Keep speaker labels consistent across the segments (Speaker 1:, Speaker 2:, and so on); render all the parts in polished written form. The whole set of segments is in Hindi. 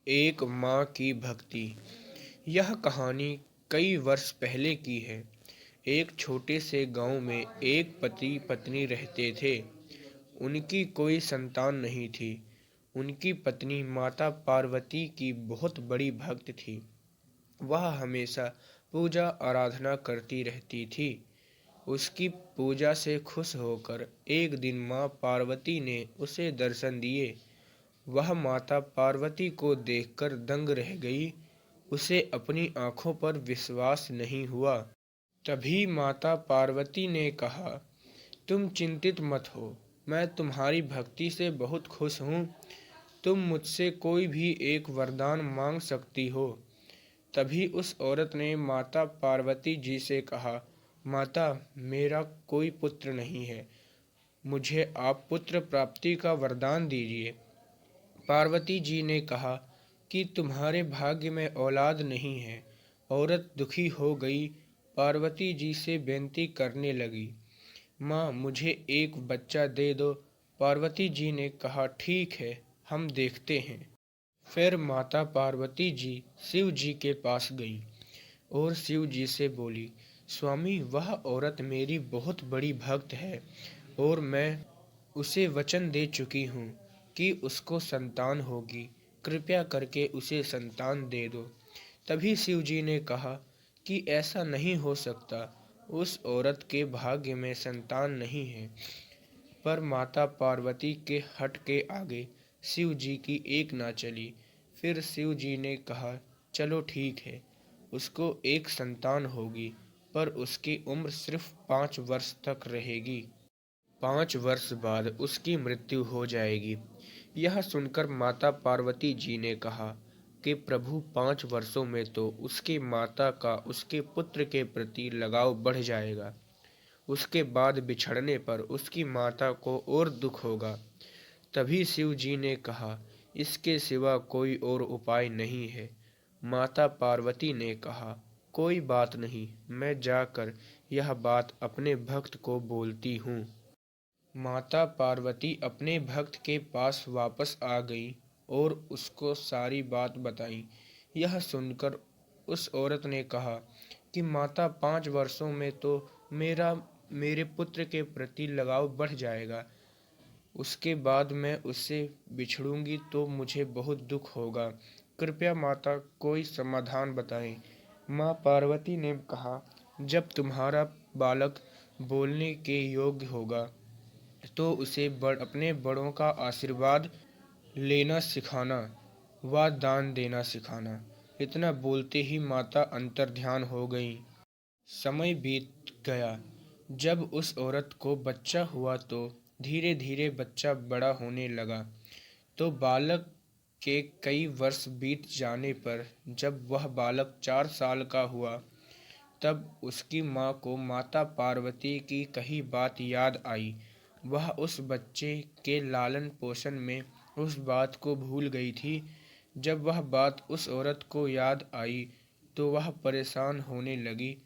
Speaker 1: एक माँ की भक्ति। यह कहानी कई वर्ष पहले की है। एक छोटे से गांव में एक पति पत्नी रहते थे। उनकी कोई संतान नहीं थी। उनकी पत्नी माता पार्वती की बहुत बड़ी भक्त थी। वह हमेशा पूजा आराधना करती रहती थी। उसकी पूजा से खुश होकर एक दिन माँ पार्वती ने उसे दर्शन दिए। वह माता पार्वती को देखकर दंग रह गई। उसे अपनी आंखों पर विश्वास नहीं हुआ। तभी माता पार्वती ने कहा, तुम चिंतित मत हो, मैं तुम्हारी भक्ति से बहुत खुश हूँ। तुम मुझसे कोई भी एक वरदान मांग सकती हो। तभी उस औरत ने माता पार्वती जी से कहा, माता, मेरा कोई पुत्र नहीं है। मुझे आप पुत्र प्राप्ति का वरदान दीजिए। पार्वती जी ने कहा कि तुम्हारे भाग्य में औलाद नहीं है। औरत दुखी हो गई। पार्वती जी से बेनती करने लगी, माँ, मुझे एक बच्चा दे दो। पार्वती जी ने कहा, ठीक है, हम देखते हैं। फिर माता पार्वती जी शिव जी के पास गई और शिव जी से बोली, स्वामी, वह औरत मेरी बहुत बड़ी भक्त है और मैं उसे वचन दे चुकी हूँ कि उसको संतान होगी। कृपया करके उसे संतान दे दो। तभी शिव जी ने कहा कि ऐसा नहीं हो सकता। उस औरत के भाग्य में संतान नहीं है। पर माता पार्वती के हठ के आगे शिव जी की एक ना चली। फिर शिव जी ने कहा, चलो ठीक है, उसको एक संतान होगी, पर उसकी उम्र सिर्फ 5 वर्ष तक रहेगी। 5 वर्ष बाद उसकी मृत्यु हो जाएगी। यह सुनकर माता पार्वती जी ने कहा कि प्रभु, 5 वर्षों में तो उसकी माता का उसके पुत्र के प्रति लगाव बढ़ जाएगा। उसके बाद बिछड़ने पर उसकी माता को और दुख होगा। तभी शिव जी ने कहा, इसके सिवा कोई और उपाय नहीं है। माता पार्वती ने कहा, कोई बात नहीं, मैं जाकर यह बात अपने भक्त को बोलती हूँ। माता पार्वती अपने भक्त के पास वापस आ गई और उसको सारी बात बताई। यह सुनकर उस औरत ने कहा कि माता, 5 वर्षों में तो मेरा मेरे पुत्र के प्रति लगाव बढ़ जाएगा। उसके बाद मैं उससे बिछड़ूंगी तो मुझे बहुत दुख होगा। कृपया माता कोई समाधान बताएं। माँ पार्वती ने कहा, जब तुम्हारा बालक बोलने के योग्य होगा तो उसे अपने बड़ों का आशीर्वाद लेना सिखाना व दान देना सिखाना। इतना बोलते ही माता अंतर्ध्यान हो गई। समय बीत गया। जब उस औरत को बच्चा हुआ तो धीरे धीरे बच्चा बड़ा होने लगा। तो बालक के कई वर्ष बीत जाने पर जब वह बालक 4 साल का हुआ, तब उसकी माँ को माता पार्वती की कही बात याद आई। वह उस बच्चे के लालन पोषण में उस बात को भूल गई थी। जब वह बात उस औरत को याद आई तो वह परेशान होने लगी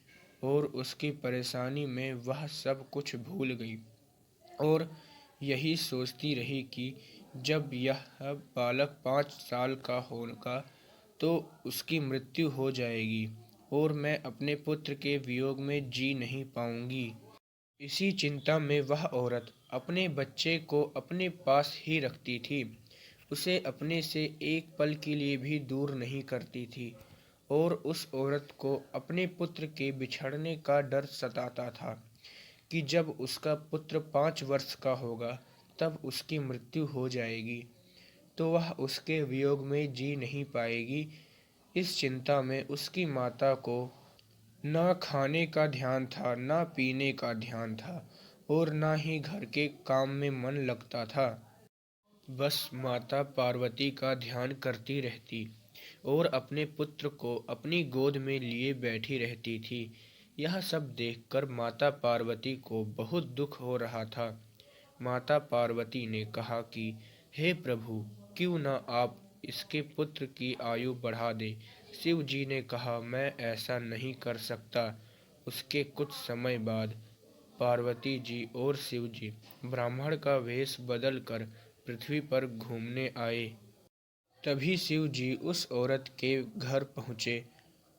Speaker 1: और उसकी परेशानी में वह सब कुछ भूल गई और यही सोचती रही कि जब यह बालक 5 साल का होगा तो उसकी मृत्यु हो जाएगी और मैं अपने पुत्र के वियोग में जी नहीं पाऊंगी। इसी चिंता में वह औरत अपने बच्चे को अपने पास ही रखती थी। उसे अपने से एक पल के लिए भी दूर नहीं करती थी और उस औरत को अपने पुत्र के बिछड़ने का डर सताता था कि जब उसका पुत्र 5 वर्ष का होगा तब उसकी मृत्यु हो जाएगी तो वह उसके वियोग में जी नहीं पाएगी। इस चिंता में उसकी माता को ना खाने का ध्यान था, ना पीने का ध्यान था और ना ही घर के काम में मन लगता था। बस माता पार्वती का ध्यान करती रहती और अपने पुत्र को अपनी गोद में लिए बैठी रहती थी। यह सब देखकर माता पार्वती को बहुत दुख हो रहा था। माता पार्वती ने कहा कि हे प्रभु, क्यों न आप इसके पुत्र की आयु बढ़ा दे। शिव जी ने कहा, मैं ऐसा नहीं कर सकता। उसके कुछ समय बाद पार्वती जी और शिव जी ब्राह्मण का वेश बदल कर पृथ्वी पर घूमने आए। तभी शिव जी उस औरत के घर पहुँचे।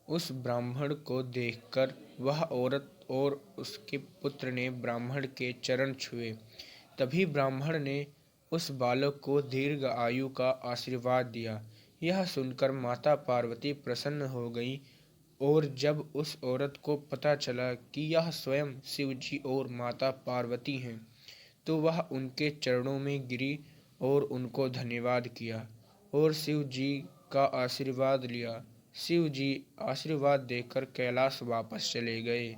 Speaker 1: उस ब्राह्मण को देखकर वह औरत और उसके पुत्र ने ब्राह्मण के चरण छुए। तभी ब्राह्मण ने उस बालक को दीर्घ आयु का आशीर्वाद दिया। यह सुनकर माता पार्वती प्रसन्न हो गई, और जब उस औरत को पता चला कि यह स्वयं शिव जी और माता पार्वती हैं, तो वह उनके चरणों में गिरी और उनको धन्यवाद किया और शिव जी का आशीर्वाद लिया। शिव जी आशीर्वाद देकर कैलाश वापस चले गए।